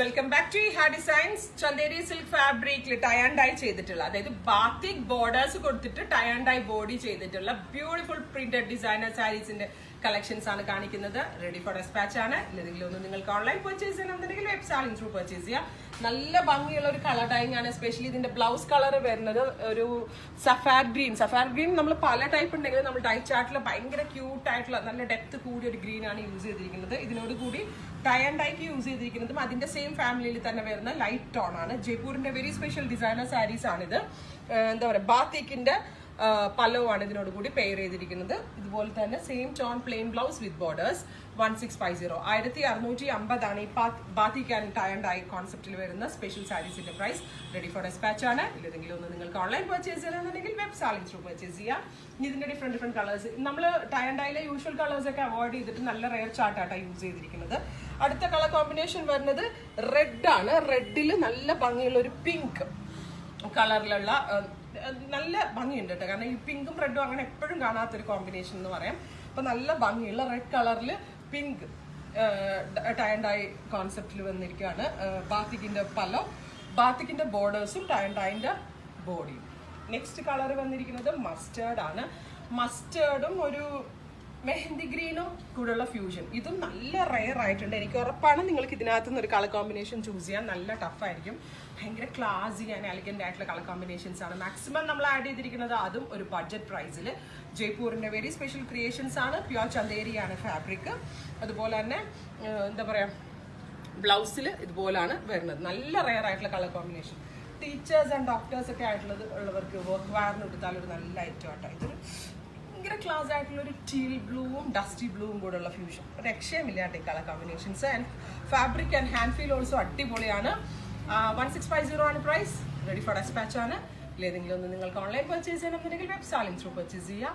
Welcome back to ഹാ designs. Chanderi silk ഫാബ്രിക്കിൽ tie and dye ചെയ്തിട്ടുള്ള, അതായത് ബാത്തിക് ബോർഡേഴ്സ് കൊടുത്തിട്ട് ടൈ ആൻഡ് ഡൈ ബോഡി ചെയ്തിട്ടുള്ള ബ്യൂട്ടിഫുൾ പ്രിന്റഡ് ഡിസൈനർ സാരീസിന്റെ കളക്ഷൻസ് ആണ് കാണിക്കുന്നത്. റെഡി ഫോർ ഡെസ്പാച്ച് ആണ്. ഇല്ലെങ്കിലും ഒന്ന് നിങ്ങൾക്ക് ഓൺലൈൻ പർച്ചേസ് ചെയ്യണമെന്നുണ്ടെങ്കിൽ വെബ്സൈറ്റ് ത്രൂ പർച്ചേസ് ചെയ്യാം. നല്ല ഭംഗിയുള്ള ഒരു കളർ ഡൈങ് ആണ്. എസ്പെഷ്യലി ഇതിന്റെ ബ്ലൗസ് കളർ വരുന്നത് ഒരു സഫാർ ഗ്രീൻ. സഫാർ ഗ്രീൻ നമ്മൾ പല ടൈപ്പ് ഉണ്ടെങ്കിലും നമ്മൾ ഡൈ ചാർട്ടിൽ ഭയങ്കര ക്യൂട്ട് ആയിട്ടുള്ള നല്ല ഡെപ്ത് കൂടിയ ഒരു ഗ്രീൻ ആണ് യൂസ് ചെയ്തിരിക്കുന്നത്. ഇതിനോട് കൂടി ടൈ ആൻഡ് ഡൈക്ക് യൂസ് ചെയ്തിരിക്കുന്നതും അതിന്റെ സെയിം ഫാമിലിയിൽ തന്നെ വരുന്ന ലൈറ്റ് ടോൺ ആണ്. ജയ്പൂരിന്റെ വെരി സ്പെഷ്യൽ ഡിസൈനർ സാരീസ് ആണിത്. എന്താ പറയുക, ബാത്തിക്കിന്റെ പല്ലവാണ് ഇതിനോട് കൂടി പെയർ ചെയ്തിരിക്കുന്നത്. ഇതുപോലെ തന്നെ same tone plain blouse with borders. 1650 1650 ഈ batik and tie and dye കോൺസെപ്റ്റിൽ വരുന്ന സ്പെഷ്യൽ സാരീസിന്റെ പ്രൈസ്. റെഡി ഫോർ ഡെസ്പാച്ച് ആണ്. ഇല്ലെങ്കിലും ഒന്ന് നിങ്ങൾക്ക് ഓൺലൈൻ പർച്ചേസ് ചെയ്യണമെന്നുണ്ടെങ്കിൽ വെബ്സൈറ്റ് ത്രൂ പർച്ചേസ് ചെയ്യാം. ഇതിന്റെ ഡിഫറെന്റ് കളേഴ്സ്, നമ്മൾ ടൈ ആൻഡ് ഡൈയിലെ യൂഷ്വൽ കളേഴ്സ് ഒക്കെ അവോയ്ഡ് ചെയ്തിട്ട് നല്ല റെയർ ചാർട്ടായിട്ടാണ് യൂസ് ചെയ്തിരിക്കുന്നത്. അടുത്ത കളർ കോമ്പിനേഷൻ വരുന്നത് റെഡ് ആണ്. റെഡിൽ നല്ല ഭംഗിയുള്ള ഒരു പിങ്ക് കളറിലുള്ള നല്ല ഭംഗിയുണ്ട് കേട്ടോ. കാരണം ഈ പിങ്കും റെഡും അങ്ങനെ എപ്പോഴും കാണാത്തൊരു കോമ്പിനേഷൻ എന്ന് പറയാം. അപ്പൊ നല്ല ഭംഗിയുള്ള റെഡ് കളറിൽ പിങ്ക് ടൈ ആൻഡ് ഡൈ കോൺസെപ്റ്റിൽ വന്നിരിക്കുകയാണ്. ബാത്തിക്കിന്റെ പല്ലോ, ബാത്തിക്കിന്റെ ബോർഡേഴ്സും ടൈ ആൻഡ് ഡൈന്റെ ബോഡിയും. നെക്സ്റ്റ് കളർ വന്നിരിക്കുന്നത് മസ്റ്റേർഡ് ആണ്. മസ്റ്റേർഡും ഒരു മെഹന്തി ഗ്രീനും കൂടെയുള്ള ഫ്യൂഷൻ. ഇതും നല്ല റെയർ ആയിട്ടുണ്ട്. എനിക്ക് ഉറപ്പാണ് നിങ്ങൾക്ക് ഇതിനകത്ത് നിന്ന് ഒരു കളർ കോമ്പിനേഷൻ ചൂസ് ചെയ്യാൻ നല്ല ടഫായിരിക്കും. ഭയങ്കര ക്ലാസി ആൻഡ് എലഗന്റ് ആയിട്ടുള്ള കളർ കോമ്പിനേഷൻസ് ആണ് മാക്സിമം നമ്മൾ ആഡ് ചെയ്തിരിക്കുന്നത്. അതും ഒരു ബഡ്ജറ്റ് പ്രൈസിൽ. ജയ്പൂരിന്റെ വെരി സ്പെഷ്യൽ ക്രിയേഷൻസ് ആണ്. പ്യുവർ ചന്ദേരിയാണ് ഫാബ്രിക്. അതുപോലെ തന്നെ എന്താ പറയാ, ബ്ലൗസിൽ ഇതുപോലാണ് വരുന്നത്. നല്ല റെയർ ആയിട്ടുള്ള colour combination. Teachers and doctors ഒക്കെ ഉള്ളവർക്ക് വർക്ക് വയറിന് എടുത്താൽ ഒരു നല്ല ഐറ്റം ആട്ടോ. ഇതൊരു ഭയങ്കര ക്ലാസ് ആയിട്ടുള്ള ഒരു ടീൽ ബ്ലൂവും ഡസ്റ്റി ബ്ലൂവും കൂടെ ഉള്ള ഫ്യൂഷൻ. ഒരു രക്ഷയമില്ലാത്ത colour combinations. And fabric and hand feel also അടിപൊളിയാണ്. 1650 ആണ് പ്രൈസ്. റെഡി ഫോർ ഡെസ്പാച്ച് ആണ്. ഇല്ലെങ്കിലും ഒന്ന് നിങ്ങൾക്ക് ഓൺലൈൻ പർച്ചേസ് ചെയ്യണമെന്നുണ്ടെങ്കിൽ വെബ്സൈറ്റ് ത്രൂ പർച്ചേസ് ചെയ്യാം.